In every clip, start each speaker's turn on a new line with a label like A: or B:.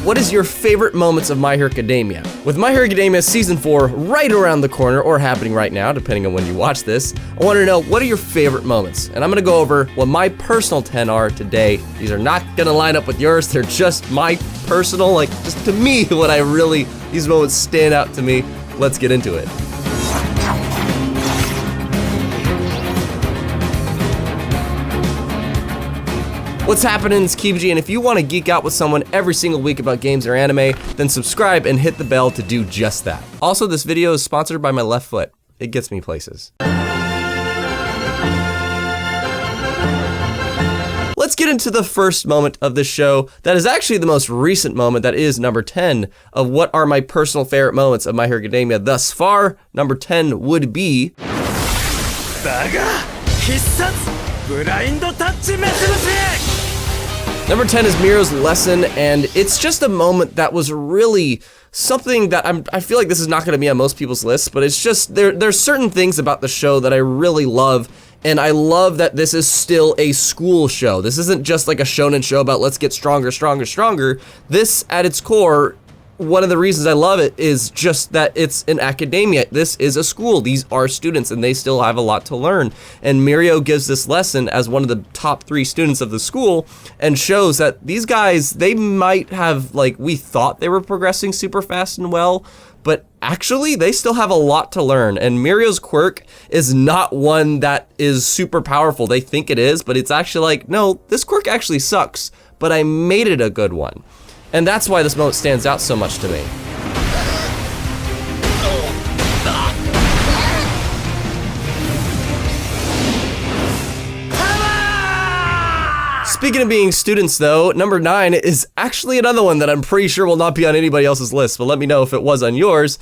A: what is your favorite moments of My Hero Academia? With My Hero Academia Season 4 right around the corner, or happening right now, depending on when you watch this, I want to know, what are your favorite moments? And I'm going to go over what my personal 10 are today. These are not going to line up with yours. They're just my personal, like, just to me, what I really, these moments stand out to me. Let's get into it. What's happening? It's Kibiji, and if you want to geek out with someone every single week about games or anime, then subscribe and hit the bell to do just that. Also, this video is sponsored by my left foot. It gets me places. Let's get into the first moment of the show that is actually the most recent moment, that is number 10 of what are my personal favorite moments of My Hero Academia thus far. Number 10 would be... Number 10 is Miro's lesson, and it's just a moment that was really something that I feel like this is not going to be on most people's lists, but it's just, there's certain things about the show that I really love, and I love that this is still a school show. This isn't just like a shonen show about let's get stronger, stronger, stronger. This, at its core, one of the reasons I love it is just that it's an academia. This is a school. These are students, and they still have a lot to learn. And Mirio gives this lesson as one of the top 3 students of the school and shows that these guys, they might have, like, we thought they were progressing super fast and well, but actually they still have a lot to learn. And Mirio's quirk is not one that is super powerful. They think it is, but it's actually like, no, this quirk actually sucks, but I made it a good one. And that's why this moment stands out so much to me. Speaking of being students though, number 9 is actually another one that I'm pretty sure will not be on anybody else's list, but let me know if it was on yours.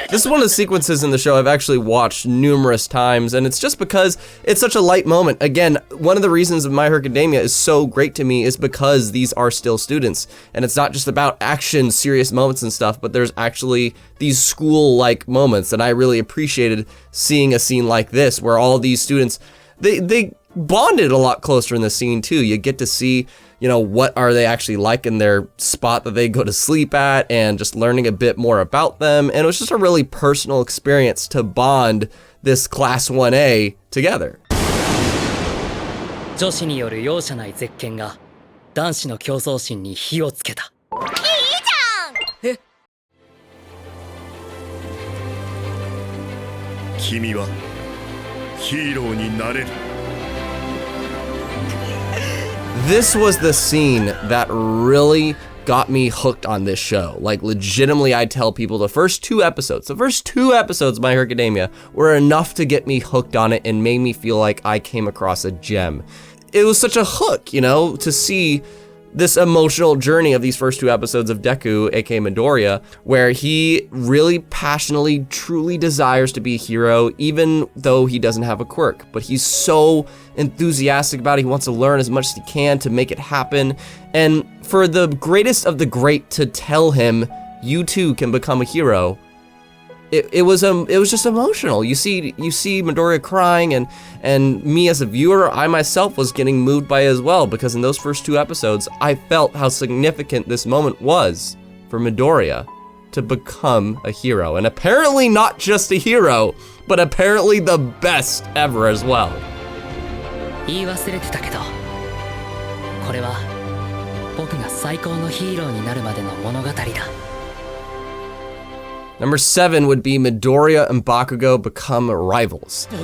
A: This is one of the sequences in the show I've actually watched numerous times, and it's just because it's such a light moment. Again, one of the reasons My Hero Academia is so great to me is because these are still students, and it's not just about action, serious moments and stuff, but there's actually these school-like moments, and I really appreciated seeing a scene like this, where all these students, they bonded a lot closer in the scene too. You get to see, you know, what are they actually like in their spot that they go to sleep at, and just learning a bit more about them. And it was just a really personal experience to bond this Class 1A together. This was the scene that really got me hooked on this show. Like, legitimately, I tell people the first two episodes of My Hero Academia were enough to get me hooked on it and made me feel like I came across a gem. It was such a hook, you know, to see this emotional journey of these first 2 episodes of Deku, aka Midoriya, where he really passionately, truly desires to be a hero, even though he doesn't have a quirk. But he's so enthusiastic about it. He wants to learn as much as he can to make it happen. And for the greatest of the great to tell him, you too can become a hero, it was just emotional. You see Midoriya crying, and me as a viewer, I myself was getting moved by it as well, because in those first 2 episodes, I felt how significant this moment was for Midoriya to become a hero. And apparently not just a hero, but apparently the best ever as well. Number 7 would be Midoriya and Bakugo become rivals. The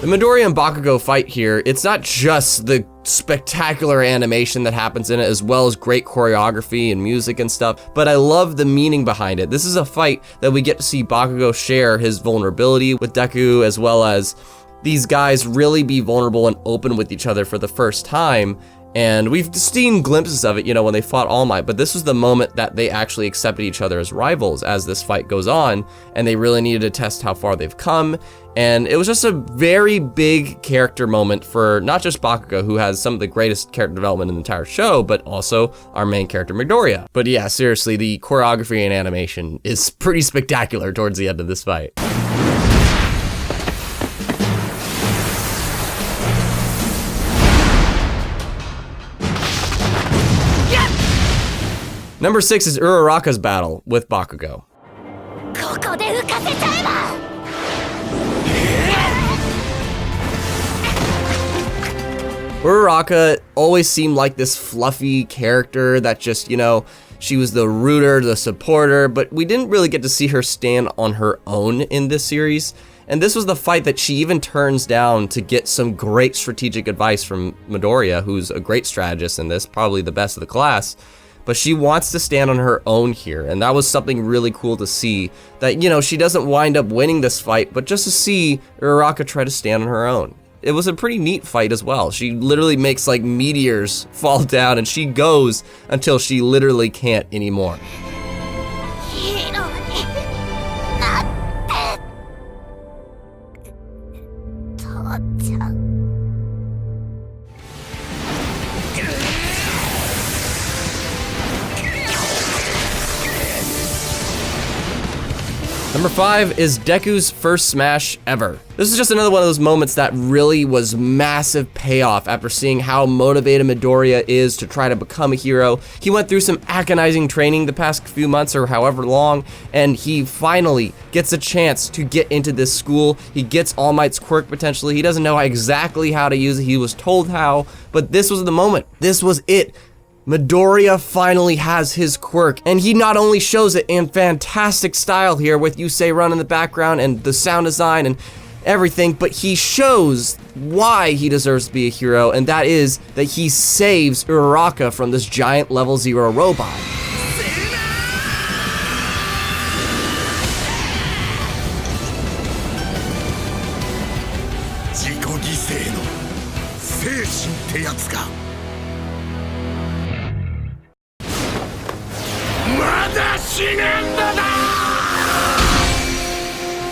A: Midoriya and Bakugo fight here, it's not just the spectacular animation that happens in it, as well as great choreography and music and stuff, but I love the meaning behind it. This is a fight that we get to see Bakugo share his vulnerability with Deku, as well as these guys really be vulnerable and open with each other for the first time, And we've seen glimpses of it, you know, when they fought All Might, but this was the moment that they actually accepted each other as rivals as this fight goes on, and they really needed to test how far they've come. And it was just a very big character moment for not just Bakugo, who has some of the greatest character development in the entire show, but also our main character, Midoriya. But yeah, seriously, the choreography and animation is pretty spectacular towards the end of this fight. Number 6 is URURAKA's battle with Bakugo. URURAKA always seemed like this fluffy character that just, you know, she was the rooter, the supporter, but we didn't really get to see her stand on her own in this series. And this was the fight that she even turns down to get some great strategic advice from Midoriya, who's a great strategist in this, probably the best of the class. But she wants to stand on her own here, and that was something really cool to see, that, you know, she doesn't wind up winning this fight, but just to see URURAKA try to stand on her own. It was a pretty neat fight as well. She literally makes like meteors fall down, and she goes until she literally can't anymore. Number 5 is Deku's first smash ever. This is just another one of those moments that really was massive payoff after seeing how motivated Midoriya is to try to become a hero. He went through some agonizing training the past few months or however long, and he finally gets a chance to get into this school. He gets All Might's quirk potentially. He doesn't know exactly how to use it. He was told how, but this was the moment. This was it. Midoriya finally has his quirk, and he not only shows it in fantastic style here with Yusei Run in the background and the sound design and everything, but he shows why he deserves to be a hero, and that is that he saves URURAKA from this giant level 0 robot.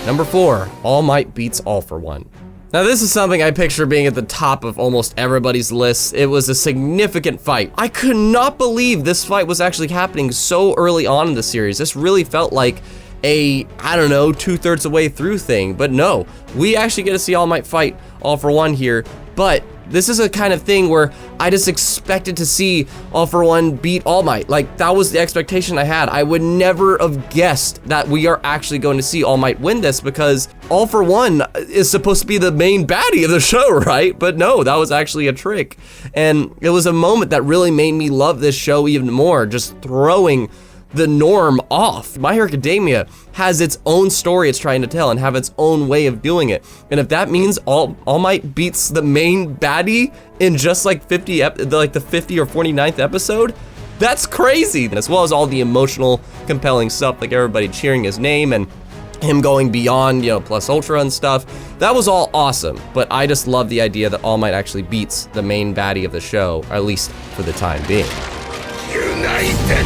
A: Number 4, All Might beats All for One. Now this is something I picture being at the top of almost everybody's list. It was a significant fight. I could not believe this fight was actually happening so early on in the series. This really felt like a, I don't know, 2/3 of the way through thing, but no, we actually get to see All Might fight All for One here, but this is a kind of thing where I just expected to see All for One beat All Might. Like, that was the expectation I had. I would never have guessed that we are actually going to see All Might win this, because All for One is supposed to be the main baddie of the show, right? But no, that was actually a trick. And it was a moment that really made me love this show even more, just throwing the norm off. My Hero Academia has its own story it's trying to tell and have its own way of doing it. And if that means All Might beats the main baddie in just like the 50 or 49th episode, that's crazy. As well as all the emotional, compelling stuff, like everybody cheering his name and him going beyond, you know, Plus Ultra and stuff. That was all awesome, but I just love the idea that All Might actually beats the main baddie of the show, or at least for the time being. United!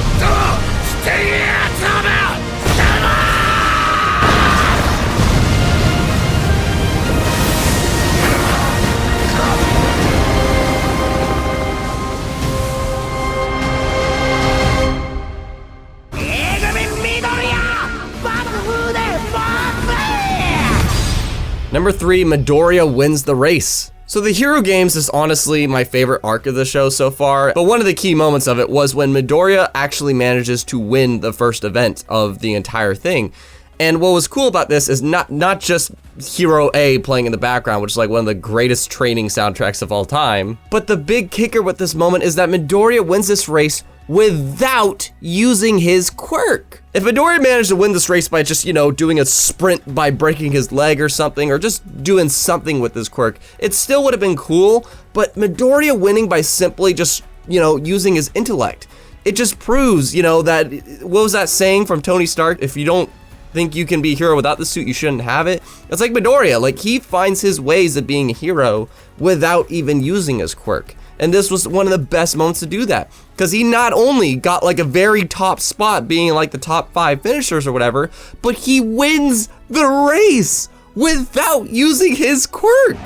A: Number 3, Midoriya wins the race. So the Hero Games is honestly my favorite arc of the show so far, but one of the key moments of it was when Midoriya actually manages to win the first event of the entire thing. And what was cool about this is not just Hero A playing in the background, which is like one of the greatest training soundtracks of all time, but the big kicker with this moment is that Midoriya wins this race without using his quirk. If Midoriya managed to win this race by just, you know, doing a sprint by breaking his leg or something, or just doing something with his quirk, it still would have been cool, but Midoriya winning by simply just, you know, using his intellect, it just proves, you know, that, what was that saying from Tony Stark? If you don't think you can be a hero without the suit, you shouldn't have it. It's like Midoriya, like he finds his ways of being a hero without even using his quirk. And this was one of the best moments to do that, because he not only got like a very top spot, being like the top 5 finishers or whatever, but he wins the race without using his quirk.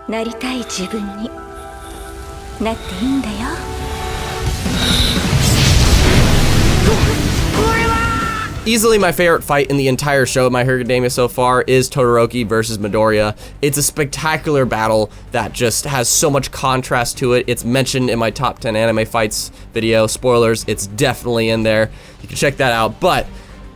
B: なりたい自分になっていいんだよ。
A: Easily my favorite fight in the entire show, My Hero Academia so far, is Todoroki versus Midoriya. It's a spectacular battle that just has so much contrast to it. It's mentioned in my top 10 anime fights video. Spoilers, it's definitely in there. You can check that out. But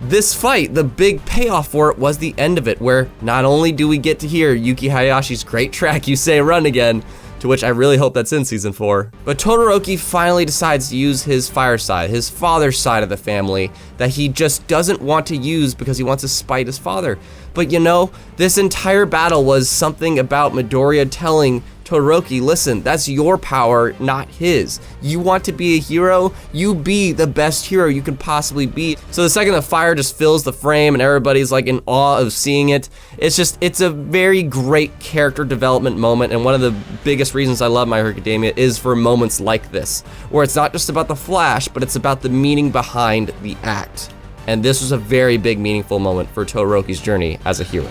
A: this fight, the big payoff for it was the end of it, where not only do we get to hear Yuki Hayashi's great track, You Say Run Again, to which I really hope that's in season 4. But Todoroki finally decides to use his fire side, his father's side of the family, that he just doesn't want to use because he wants to spite his father. But you know, this entire battle was something about Midoriya telling Todoroki, listen, that's your power, not his. You want to be a hero, you be the best hero you can possibly be. So the second the fire just fills the frame and everybody's like in awe of seeing it, it's a very great character development moment, and one of the biggest reasons I love My Hero Academia is for moments like this, where it's not just about the flash, but it's about the meaning behind the act. And this was a very big, meaningful moment for Todoroki's journey as a hero.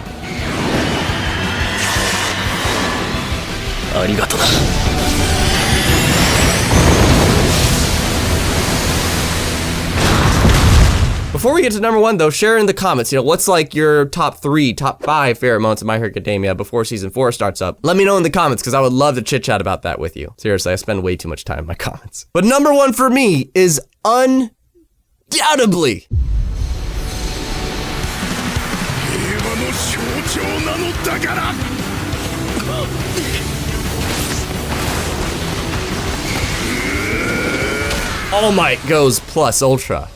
A: Before we get to number 1 though, share in the comments, what's like your top 3, top 5 favorite moments of My Hero Academia before season 4 starts up. Let me know in the comments, because I would love to chit chat about that with you. Seriously, I spend way too much time in my comments. But number 1 for me is undoubtedly All Might goes plus ultra.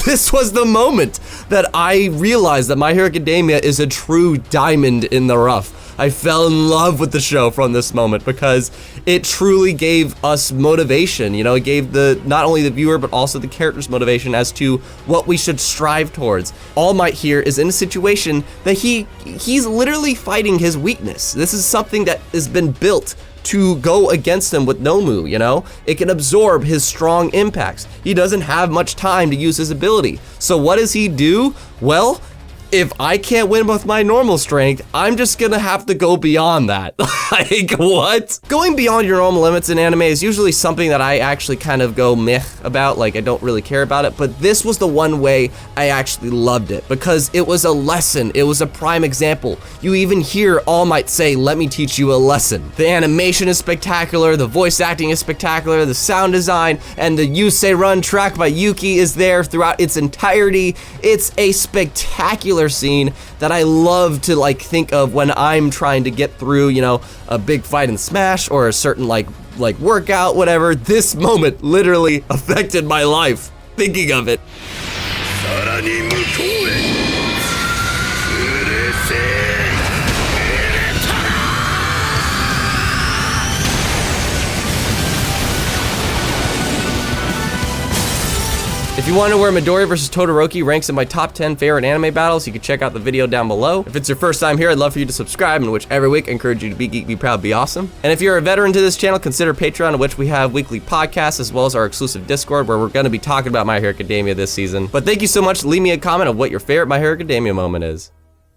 A: This was the moment that I realized that My Hero Academia is a true diamond in the rough. I fell in love with the show from this moment, because it truly gave us motivation. It gave not only the viewer, but also the characters motivation as to what we should strive towards. All Might here is in a situation that he's literally fighting his weakness. This is something that has been built to go against him with Nomu, It can absorb his strong impacts. He doesn't have much time to use his ability. So what does he do? Well, if I can't win with my normal strength, I'm just gonna have to go beyond that. Like, what? Going beyond your normal limits in anime is usually something that I actually kind of go meh about, like I don't really care about it, but this was the one way I actually loved it, because it was a lesson, it was a prime example. You even hear All Might say, let me teach you a lesson. The animation is spectacular, the voice acting is spectacular, the sound design, and the You Say Run track by Yuki is there throughout its entirety. It's a spectacular scene that I love to like think of when I'm trying to get through, a big fight in Smash or a certain like workout, whatever. This moment literally affected my life thinking of it. If you want to know where Midoriya vs. Todoroki ranks in my top 10 favorite anime battles, you can check out the video down below. If it's your first time here, I'd love for you to subscribe, in which every week I encourage you to be geek, be proud, be awesome. And if you're a veteran to this channel, consider Patreon, in which we have weekly podcasts, as well as our exclusive Discord, where we're going to be talking about My Hero Academia this season. But thank you so much. Leave me a comment of what your favorite My Hero Academia moment is.